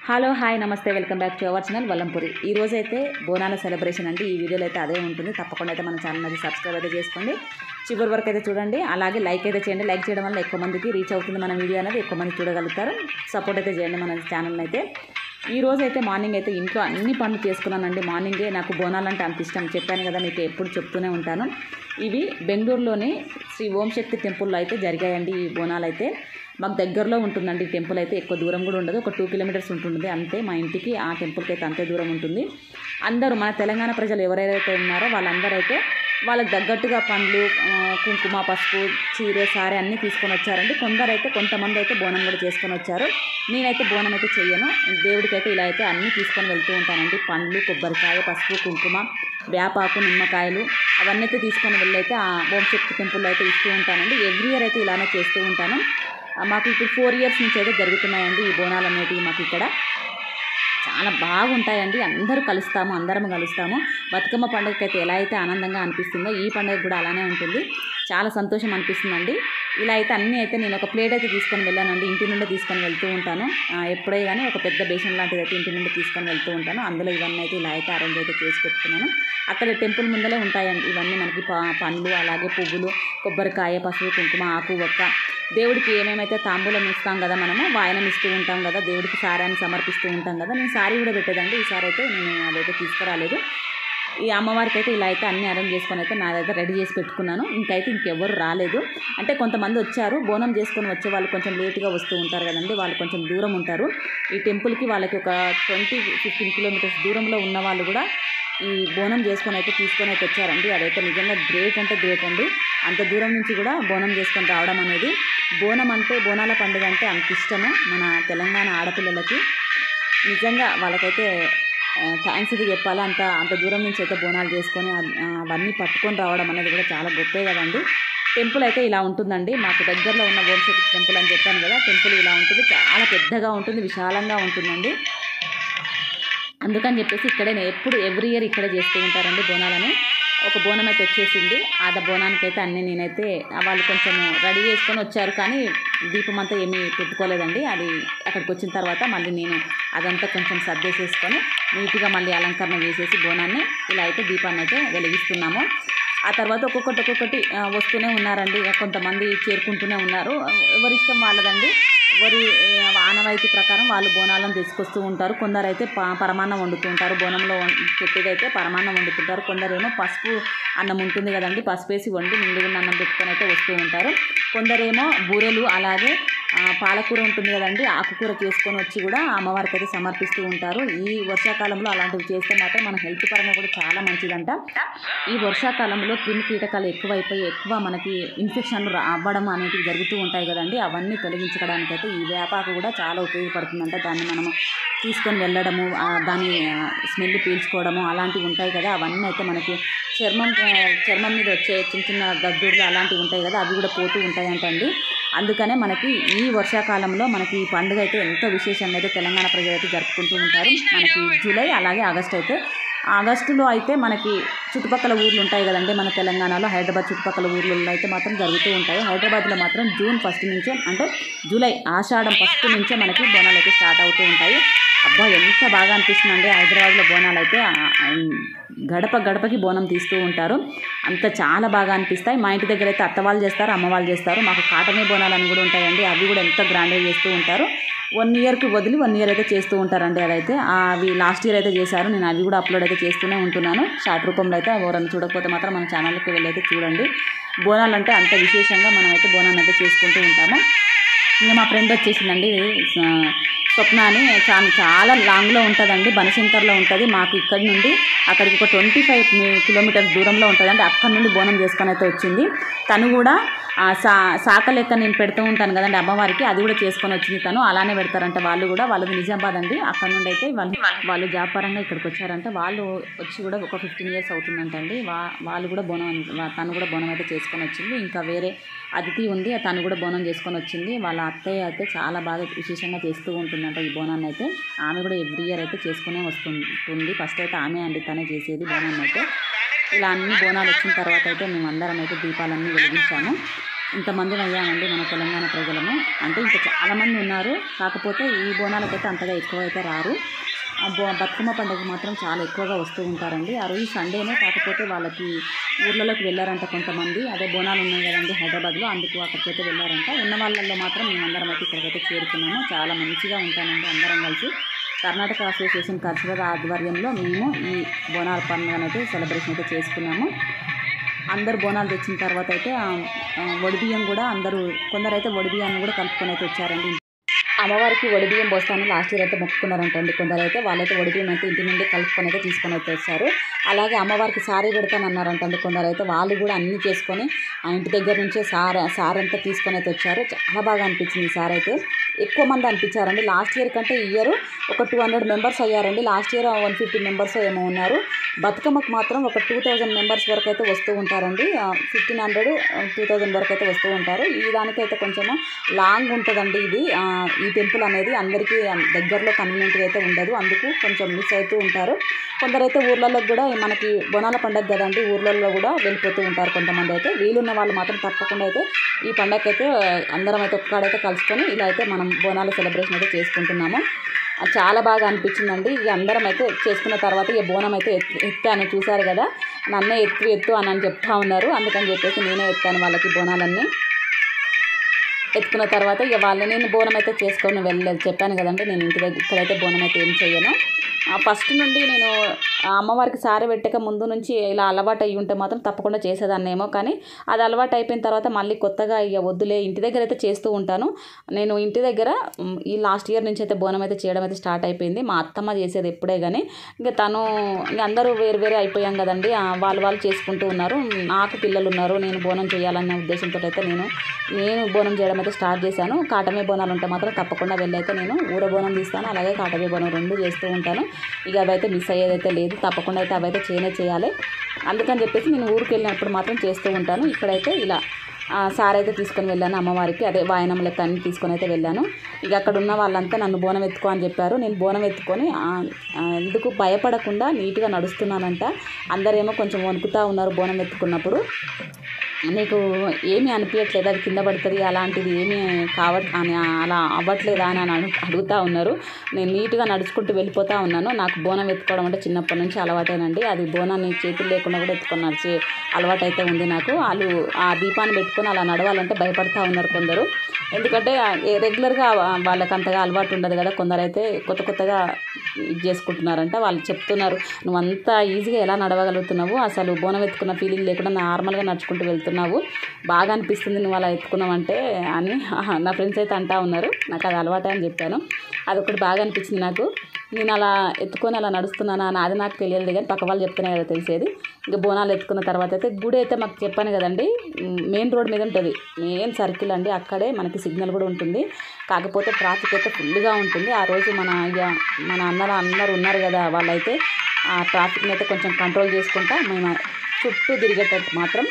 Hello hi నమస్తే welcome back to our channel Vallampuri. ఈ రోజు అయితే బోనాల సెలబ్రేషన్ అండి. ఈ వీడియోలో అయితే అదే ఉంటుంది. తప్పకుండా అయితే మన ఛానల్ అది సబ్స్క్రైబ్ అయితే చేసుకోండి, చివరి వరకు అయితే చూడండి. అలాగే లైక్ అయితే చేయండి. లైక్ చేయడం వల్ల ఎక్కువ మందికి రీచ్ అవుతుంది మన వీడియో అనేది, ఎక్కువ మంది చూడగలుగుతారు. సపోర్ట్ అయితే చేయండి మన ఛానల్ అయితే. ఈ రోజు అయితే మార్నింగ్ అయితే ఇంట్లో అన్ని పనులు చేసుకున్నానండి. మార్నింగే నాకు బోనాలంటే అంత ఇష్టం, చెప్పాను కదా మీకు, ఎప్పుడు చెప్తూనే ఉంటాను. ఇవి బెంగళూరులోని శ్రీ ఓం శక్తి టెంపుల్లో అయితే జరిగాయండి. ఈ బోనాలు అయితే మాకు దగ్గరలో ఉంటుందండి. టెంపుల్ అయితే ఎక్కువ దూరం కూడా ఉండదు, ఒక 2 కిలోమీటర్స్ ఉంటుంది అంతే. మా ఇంటికి ఆ టెంపుల్కి అయితే అంతే దూరం ఉంటుంది. అందరూ మన తెలంగాణ ప్రజలు ఎవరైతే ఉన్నారో వాళ్ళందరూ అయితే వాళ్ళకి తగ్గట్టుగా పండ్లు, కుంకుమ, పసుపు, చీర, సారీ అన్నీ తీసుకొని వచ్చారండి. కొంతమంది అయితే బోనం కూడా చేసుకొని వచ్చారు. నేనైతే బోనం అయితే చెయ్యను. దేవుడికి అయితే ఇలా అయితే అన్నీ తీసుకొని వెళ్తూ ఉంటానండి. పండ్లు, కొబ్బరికాయ, పసుపు, కుంకుమ, వేపాకు, నిమ్మకాయలు అవన్నీ అయితే తీసుకొని వెళ్ళి అయితే ఆ ఓం శక్తి టెంపుల్లో అయితే ఇస్తూ ఉంటానండి. ఎవ్రీ ఇయర్ అయితే ఇలానే చేస్తూ ఉంటాను. మాకు ఇప్పుడు 4 ఇయర్స్ నుంచి అయితే జరుగుతున్నాయండి ఈ బోనాలు అనేటివి. మాకు ఇక్కడ చాలా బాగుంటాయండి. అందరం కలుస్తాము. బతుకమ్మ పండుగకి అయితే ఎలా అయితే ఆనందంగా అనిపిస్తుందో ఈ పండుగ కూడా అలానే ఉంటుంది. చాలా సంతోషం అనిపిస్తుందండి. ఇలా అయితే అన్నీ అయితే నేను ఒక ప్లేట్ అయితే తీసుకొని వెళ్ళానండి. ఇంటి నుండి తీసుకొని వెళ్తూ ఉంటాను. ఎప్పుడే కానీ ఒక పెద్ద బేషన్ లాంటిది అయితే ఇంటి నుండి తీసుకొని వెళ్తూ ఉంటాను. అందులో ఇవన్నీ అయితే ఇలా అయితే అరేంజ్ అయితే చేసి పెట్టుకున్నాను. అక్కడ టెంపుల్ ముందలే ఉంటాయండి ఇవన్నీ. మనకి పండ్లు, అలాగే పువ్వులు, కొబ్బరికాయ, పసుపు, కుంకుమ, ఆకు, ఒక్క, దేవుడికి ఏమేమైతే తాంబూలం ఇస్తాం కదా, మనము వాయనం ఇస్తూ ఉంటాం కదా, దేవుడికి సారాన్ని సమర్పిస్తూ ఉంటాం కదా. నేను సారీ కూడా పెట్టేదండి. ఈసారి అయితే నేను అదైతే తీసుకురాలేదు. ఈ అమ్మవారికి అయితే ఇలా అయితే అన్నీ అరేంజ్ చేసుకొని అయితే నాదైతే రెడీ చేసి పెట్టుకున్నాను. ఇంకెవరు రాలేదు. అంటే కొంతమంది వచ్చారు, బోనం చేసుకొని వచ్చే వాళ్ళు కొంచెం లేట్గా వస్తూ ఉంటారు కదండి, వాళ్ళు కొంచెం దూరం ఉంటారు ఈ టెంపుల్కి. వాళ్ళకి ఒక 15 కిలోమీటర్స్ దూరంలో ఉన్న వాళ్ళు కూడా ఈ బోనం చేసుకొని అయితే తీసుకొని అయితే వచ్చారండి. అదైతే నిజంగా గ్రేట్ అంటే గ్రేట్ అండి. అంత దూరం నుంచి కూడా బోనం చేసుకొని రావడం అనేది, బోనాల పండుగ అంటే అంత ఇష్టము మన తెలంగాణ ఆడపిల్లలకి. నిజంగా వాళ్ళకైతే థ్యాంక్స్ ఇది చెప్పాలి. అంత దూరం నుంచి అయితే బోనాలు చేసుకొని అవన్నీ పట్టుకొని రావడం అనేది కూడా చాలా గొప్పే కదండి. టెంపుల్ అయితే ఇలా ఉంటుందండి. మాకు దగ్గరలో ఉన్న ఓం శక్తి టెంపుల్ అని చెప్పాను కదా, టెంపుల్ ఇలా ఉంటుంది. చాలా పెద్దగా ఉంటుంది, విశాలంగా ఉంటుందండి. అందుకని చెప్పేసి ఇక్కడే ఎవ్రీ ఇయర్ ఇక్కడే చేస్తూ ఉంటారండి బోనాలని. ఒక బోనం అయితే వచ్చేసింది. బోనానికి అయితే అన్నీ నేనైతే వాళ్ళు కొంచెం రెడీ చేసుకొని వచ్చారు, కానీ దీపం అంతా ఏమీ పెట్టుకోలేదండి. అది అక్కడికి వచ్చిన తర్వాత మళ్ళీ నేను అదంతా కొంచెం సర్దేసేసుకొని నీట్గా మళ్ళీ అలంకరణ చేసేసి బోనాన్ని ఇలా అయితే దీపాన్ని అయితే వెలిగిస్తున్నాము. ఆ తర్వాత ఒక్కొక్కటి వస్తూనే ఉన్నారండి. కొంతమంది చేరుకుంటూనే ఉన్నారు. ఎవరిష్టం వాళ్ళదండి. ఎవరి ఆనవాయితీ ప్రకారం వాళ్ళు బోనాలను తీసుకొస్తూ ఉంటారు. కొందరైతే పరమాన్నం వండుతూ ఉంటారు. బోనంలో పెట్టేదైతే పరమాన్నం వండుతుంటారు. కొందరేమో పసుపు అన్నం ఉంటుంది కదండి, పసుపు వేసి వండి నిండుగున్న అన్నం పెట్టుకొని అయితే వస్తూ ఉంటారు. కొందరేమో బూరెలు, అలాగే పాలకూర ఉంటుంది కదండి, ఆకుకూర చేసుకొని వచ్చి కూడా అమ్మవారికి అయితే సమర్పిస్తూ ఉంటారు. ఈ వర్షాకాలంలో అలాంటివి చేస్తే మాత్రం మన హెల్త్ పరంగా కూడా చాలా మంచిదంట. ఈ వర్షాకాలంలో క్రిమి కీటకాలు ఎక్కువ మనకి ఇన్ఫెక్షన్లు అవ్వడం అనేవి జరుగుతూ ఉంటాయి కదండి. అవన్నీ తొలగించడానికైతే ఈ వేపాకు కూడా చాలా ఉపయోగపడుతుందంట. దాన్ని మనము తీసుకొని వెళ్ళడము, దాని స్మెల్ పీల్చుకోవడము అలాంటివి ఉంటాయి కదా. అవన్నీ అయితే మనకి చర్మం మీద వచ్చే చిన్న దద్దుర్లు అలాంటివి ఉంటాయి కదా, అవి కూడా పోతూ ఉంటాయంటండి. అందుకనే మనకి ఈ వర్షాకాలంలో మనకి ఈ పండుగ అయితే ఎంతో విశేషంగా అయితే తెలంగాణ ప్రజలు అయితే జరుపుకుంటూ ఉంటారు. మనకి జూలై, అలాగే ఆగస్టులో అయితే మనకి చుట్టుపక్కల ఊర్లు ఉంటాయి కదండి మన తెలంగాణలో. హైదరాబాద్ చుట్టుపక్కల ఊర్లలో అయితే మాత్రం జరుగుతూ ఉంటాయి. హైదరాబాద్లో మాత్రం జూన్ 1 నుంచే, అంటే జూలై ఆషాఢం 1 నుంచే మనకి బోనాలు అయితే స్టార్ట్ అవుతూ ఉంటాయి. అబ్బా ఎంత బాగా అనిపిస్తుందండి హైదరాబాద్లో బోనాలు అయితే. గడపకి బోనం తీస్తూ ఉంటారు. చాలా బాగా అనిపిస్తాయి. మా ఇంటి దగ్గర అయితే అత్త వాళ్ళు చేస్తారు, అమ్మ వాళ్ళు చేస్తారు. మాకు కాటనే బోనాలు అని కూడా ఉంటాయండి. అవి కూడా ఎంత గ్రాండ్గా చేస్తూ ఉంటారు. 1 ఇయర్కి వదిలి 1 ఇయర్ అయితే చేస్తూ ఉంటారండి. అదైతే అవి లాస్ట్ ఇయర్ అయితే చేశారు. నేను అవి కూడా అప్లోడ్ అయితే చేస్తూనే ఉంటున్నాను షార్ట్ రూపంలో అయితే. ఎవరైనా చూడకపోతే మాత్రం మన ఛానల్కి వెళ్ళి అయితే చూడండి. బోనాలు అంటే అంత విశేషంగా మనం అయితే బోనాన్ని అయితే చేసుకుంటూ ఉంటాము. ఇంకా మా ఫ్రెండ్ వచ్చేసిందండి స్వప్న అని, చాలా లాంగ్లో ఉంటుందండి, బనశంకర్లో ఉంటుంది. మాకు ఇక్కడి నుండి అక్కడికి ఒక 25 కిలోమీటర్స్ దూరంలో ఉంటుందండి. అక్కడ నుండి బోనం చేసుకొని అయితే వచ్చింది. తను కూడా శాఖ లెక్క నేను పెడుతూ ఉంటాను కదండి అమ్మవారికి, అది కూడా చేసుకొని వచ్చింది తను. అలానే పెడతారంట వాళ్ళు కూడా. వాళ్ళది నిజామాబాద్ అండి. అక్కడ నుండి అయితే వాళ్ళు జాబ్ పరంగా ఇక్కడికి వచ్చారంట. వాళ్ళు వచ్చి కూడా ఒక 15 ఇయర్స్ అవుతుందంటండి. వాళ్ళు కూడా తను కూడా బోనం అయితే చేసుకొని వచ్చింది. ఇంకా వేరే అతిథి ఉంది, తను కూడా బోనం చేసుకొని వచ్చింది. వాళ్ళ అత్తయ్య అయితే చాలా బాగా విశేషంగా చేస్తూ ఉంటుందంట ఈ బోనాన్ని అయితే. ఆమె కూడా ఎవ్రీ ఇయర్ అయితే చేసుకునే వస్తుంది. ఫస్ట్ అయితే ఆమె అండి తనే చేసేది బోనాన్ని అయితే. ఇలా అన్ని బోనాలు వచ్చిన తర్వాత అయితే మేము అందరం అయితే దీపాలన్నీ వెలిగించాము. ఇంతమంది అయ్యామండి మన తెలంగాణ ప్రజలము. అంటే ఇంకా చాలామంది ఉన్నారు. కాకపోతే ఈ బోనాలకైతే అంతగా ఎక్కువైతే రారు. బతుకమ్మ పండుగ మాత్రం చాలా ఎక్కువగా వస్తూ ఉంటారండి. ఆ రోజు సండేనే, కాకపోతే వాళ్ళకి ఊర్లలోకి వెళ్ళారంట కొంతమంది. అదే బోనాలు ఉన్నాయి కదండి హైదరాబాద్లో, అందుకు అక్కడికైతే వెళ్ళారంట. ఉన్న వాళ్ళల్లో మాత్రం మేమందరం అయితే ఇక్కడికైతే చేరుకున్నాము. చాలా మంచిగా ఉంటామండి అందరం కలిసి. కర్ణాటక అసోసియేషన్ కల్చరల్ ఆధ్వర్యంలో మేము ఈ బోనాల పండుగనైతే సెలబ్రేషన్ అయితే చేసుకున్నాము. అందరు బోనాలు తెచ్చిన తర్వాత అయితే వడిబియ్యం కూడా కొందరైతే వడిబియ్యాన్ని కూడా కలుపుకొని అయితే వచ్చారండి. అమ్మవారికి వడిబియ్యం పోస్తాను లాస్ట్ ఇయర్ అయితే మొక్కుకున్నారంటండి కొందరైతే. వాళ్ళైతే వడిబియ్యం అయితే ఇంటి నుండి కలుపుకొని అయితే తీసుకొని అయితే వచ్చారు. అలాగే అమ్మవారికి సారీ పెడతాను అన్నారంటండి కొందరైతే. వాళ్ళు కూడా అన్నీ చేసుకొని ఆ ఇంటి దగ్గర నుంచే సారీ అంతా తీసుకొని అయితే వచ్చారు. చాలా బాగా అనిపించింది ఈ సారీ అయితే. ఎక్కువ మంది అనిపించారండి. లాస్ట్ ఇయర్ కంటే ఈ ఇయర్ ఒక 200 మెంబర్స్ అయ్యారండి. లాస్ట్ ఇయర్ 150 మెంబర్స్ ఏమో ఉన్నారు. బతుకమ్మకు మాత్రం ఒక 2000 మెంబర్స్ వరకు అయితే వస్తూ ఉంటారండి. 1500 2000 వరకు అయితే వస్తూ ఉంటారు. ఈ దానికైతే కొంచెము లాంగ్ ఉంటుందండి ఈ టెంపుల్ అనేది. అందరికీ దగ్గరలో కన్వీనియంట్గా అయితే ఉండదు, అందుకు కొంచెం మిస్ అవుతూ ఉంటారు. కొందరైతే ఊర్లలో కూడా మనకి బోనాల పండుగ కదండి, ఊర్లలో కూడా వెళ్ళిపోతూ ఉంటారు కొంతమంది అయితే. వీలున్న వాళ్ళు మాత్రం తప్పకుండా అయితే ఈ పండగకి అయితే అందరం అయితే ఒక్కడైతే కలుసుకొని ఇలా అయితే మనం బోనాల సెలబ్రేషన్ అయితే చేసుకుంటున్నాము. చాలా బాగా అనిపించిందండి. ఇక అందరం అయితే చేసుకున్న తర్వాత ఇక బోనం అయితే ఎత్తాను. చూశారు కదా, నన్నే ఎత్తు అని చెప్తా ఉన్నారు. అందుకని చెప్పేసి నేనే ఎత్తాను వాళ్ళకి బోనాలన్నీ. ఎత్తుకున్న తర్వాత ఇక నేను బోనం అయితే చేసుకొని వెళ్ళలేదు. చెప్పాను కదండి, నేను ఇంటి దగ్గర ఇక్కడైతే బోనం అయితే ఏం చెయ్యను. ఫస్ట్ నుండి నేను అమ్మవారికి సారీ పెట్టక ముందు నుంచి ఇలా అలవాటు అయ్యి ఉంటే మాత్రం తప్పకుండా చేసేదాన్నేమో. కానీ అది అలవాటు అయిపోయిన తర్వాత మళ్ళీ కొత్తగా ఇక వద్దులే, ఇంటి దగ్గర అయితే చేస్తూ ఉంటాను. నేను ఇంటి దగ్గర ఈ లాస్ట్ ఇయర్ నుంచి అయితే బోనం అయితే చేయడం అయితే స్టార్ట్ అయిపోయింది. మా అత్తమ్మ చేసేది ఎప్పుడే కానీ, ఇంకా అందరూ వేరే అయిపోయాం కదండి. వాళ్ళు చేసుకుంటూ ఉన్నారు. నాకు పిల్లలు ఉన్నారు, నేను బోనం చేయాలనే ఉద్దేశంతో అయితే నేను బోనం చేయడం అయితే స్టార్ట్ చేశాను. కాటమే బోనాలు ఉంటే మాత్రం తప్పకుండా వెళ్ళైతే నేను ఊర బోనం తీస్తాను, అలాగే కాటమే బోనం 2 చేస్తూ ఉంటాను. ఇక అవైతే మిస్ అయ్యేదైతే లేదు, తప్పకుండా అయితే అవైతే చేయాలి. అందుకని చెప్పేసి నేను ఊరికి వెళ్ళినప్పుడు మాత్రం చేస్తూ ఉంటాను. ఇక్కడైతే ఇలా సారీ అయితే తీసుకొని వెళ్ళాను అమ్మవారికి. అదే వాయనం లెక్క అన్ని తీసుకొని అయితే వెళ్ళాను. ఇక అక్కడ ఉన్న వాళ్ళంతా నన్ను బోనం ఎత్తుకో అని చెప్పారు. నేను బోనం ఎత్తుకొని ఎందుకు భయపడకుండా నీట్గా నడుస్తున్నానంట. అందరేమో కొంచెం వణుకుతూ ఉన్నారు బోనం ఎత్తుకున్నప్పుడు. నీకు ఏమీ అనిపించట్లేదు అది కింద పడుతుంది అలాంటిది ఏమీ అలా అవ్వట్లేదా అని అడుగుతూ ఉన్నారు. నేను నీట్గా నడుచుకుంటూ వెళ్ళిపోతూ ఉన్నాను. నాకు బోనం ఎత్తుకోవడం అంటే చిన్నప్పటి నుంచి అలవాటేనండి. అది బోనాన్ని చేతులు లేకుండా కూడా ఎత్తుకొని నడిచే అలవాటు అయితే ఉంది నాకు. వాళ్ళు ఆ దీపాన్ని పెట్టుకొని అలా నడవాలంటే భయపడతా ఉన్నారు కొందరు. ఎందుకంటే రెగ్యులర్గా వాళ్ళకి అంతగా అలవాటు ఉండదు కదా. కొందరైతే కొత్తగా ఇది చేసుకుంటున్నారంట. వాళ్ళు చెప్తున్నారు, నువ్వు అంత ఈజీగా ఎలా నడవగలుగుతున్నావు, అసలు బోనం ఎత్తుకున్న ఫీలింగ్ లేకుండా నార్మల్గా నడుచుకుంటూ వెళ్తున్నావు, బాగా అనిపిస్తుంది నువ్వు అలా ఎత్తుకున్నావంటే అని నా ఫ్రెండ్స్ అయితే అంటూ ఉన్నారు. నాకు అది అలవాటే అని చెప్పాను. అదొకటి బాగా అనిపించింది నాకు. నేను అలా ఎత్తుకొని అలా నడుస్తున్నాను అని అది నాకు తెలియదు కానీ పక్క వాళ్ళు చెప్తేనే కదా తెలిసేది. ఇంకా బోనాలు ఎత్తుకున్న తర్వాత అయితే గుడి అయితే మాకు చెప్పాను కదండి, మెయిన్ రోడ్ మీద ఉంటుంది, మెయిన్ సర్కిల్ అండి. అక్కడే మనకి సిగ్నల్ కూడా ఉంటుంది. కాకపోతే ట్రాఫిక్ అయితే ఫుల్గా ఉంటుంది. ఆ రోజు మన అందరూ ఉన్నారు కదా, వాళ్ళైతే ఆ ట్రాఫిక్ని అయితే కొంచెం కంట్రోల్ చేసుకుంటా మేము చుట్టూ తిరిగేటట్టు మాత్రం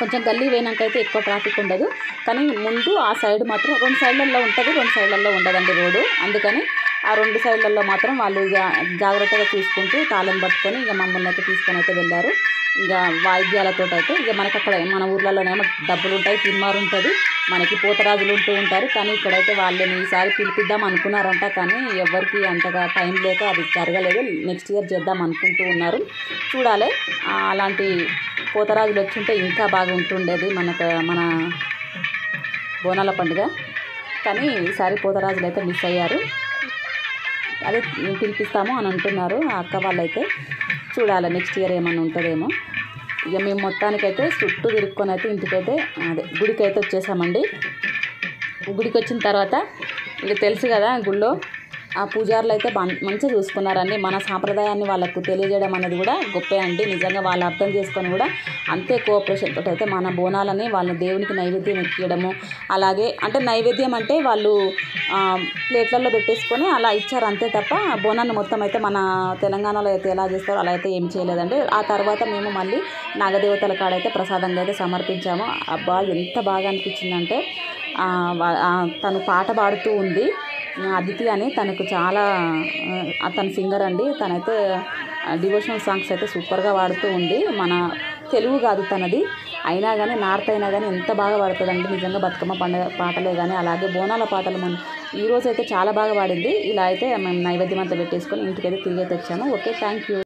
కొంచెం గల్లీ పోయినాక అయితే ఎక్కువ ట్రాఫిక్ ఉండదు. కానీ ముందు ఆ సైడ్ మాత్రం 2 సైడ్లలో ఉంటుంది, 2 సైడ్లలో ఉండదండి రోడ్డు. అందుకని ఆ 2 సైడ్లలో మాత్రం వాళ్ళు జాగ్రత్తగా చూసుకుంటూ తాళం పట్టుకొని ఇక మమ్మల్ని అయితే తీసుకొని అయితే వెళ్ళారు. ఇక వాయిద్యాలతో అయితే ఇక మనకి అక్కడ మన ఊర్లలోనేమో డబ్బులు ఉంటాయి, తిరుమారు ఉంటుంది, మనకి పోతరాజులు ఉంటూ ఉంటారు. కానీ ఇక్కడైతే వాళ్ళని ఈసారి పిలిపిద్దాం అనుకున్నారంట, కానీ ఎవరికి అంతగా టైం లేక అది జరగలేదు. నెక్స్ట్ ఇయర్ చేద్దాం అనుకుంటూ ఉన్నారు, చూడాలి. అలాంటి పోతరాజులు వచ్చుంటే ఇంకా బాగా ఉంటుండేది మన బోనాల పండుగ. కానీ ఈసారి పోతరాజులు అయితే మిస్ అయ్యారు. అదే పిలిపిస్తాము అని అంటున్నారు ఆ అక్క వాళ్ళైతే. చూడాలి నెక్స్ట్ ఇయర్ ఏమన్నా ఉంటుందేమో. ఇక మేము మొత్తానికైతే చుట్టూ తిరుక్కొని అయితే ఇంటికైతే గుడికి అయితే వచ్చేసామండి. గుడికి వచ్చిన తర్వాత ఇక తెలుసు కదా, గుళ్ళో ఆ పూజారులు అయితే మంచిగా చూసుకున్నారండి. మన సాంప్రదాయాన్ని వాళ్ళకు తెలియజేయడం అనేది కూడా గొప్పే అండి. నిజంగా వాళ్ళు అర్థం చేసుకొని కూడా అంతే కోఆపరేషన్ తోటి అయితే మన బోనాలని వాళ్ళ దేవునికి నైవేద్యం ఎక్కియడము, అలాగే అంటే నైవేద్యం అంటే వాళ్ళు ప్లేట్లలో పెట్టేసుకొని అలా ఇచ్చారు అంతే తప్ప బోనాన్ని మొత్తం అయితే మన తెలంగాణలో అయితే ఎలా చేస్తారో అలా అయితే ఏం చేయలేదండి. ఆ తర్వాత మేము మళ్ళీ నాగదేవతల కాడైతే ప్రసాదంగా అయితే సమర్పించాము. అబ్బా ఎంత బాగా అనిపించిందంటే, తను పాట పాడుతూ ఉంది అదితి అని, తనకు చాలా తను సింగర్ అండి. తనైతే డివోషనల్ సాంగ్స్ అయితే సూపర్గా పాడుతూ ఉంది. మన తెలుగు కాదు తనది, అయినా కానీ నార్త్ అయినా కానీ ఎంత బాగా పాడుతుందండి నిజంగా బతుకమ్మ పండుగ పాటలే కానీ అలాగే బోనాల పాటలు మనం ఈరోజు అయితే చాలా బాగా పాడింది. ఇలా అయితే మేము నైవేద్యం అంతా పెట్టేసుకొని ఇంటికైతే తిరిగి వచ్చాము. Okay, thank you.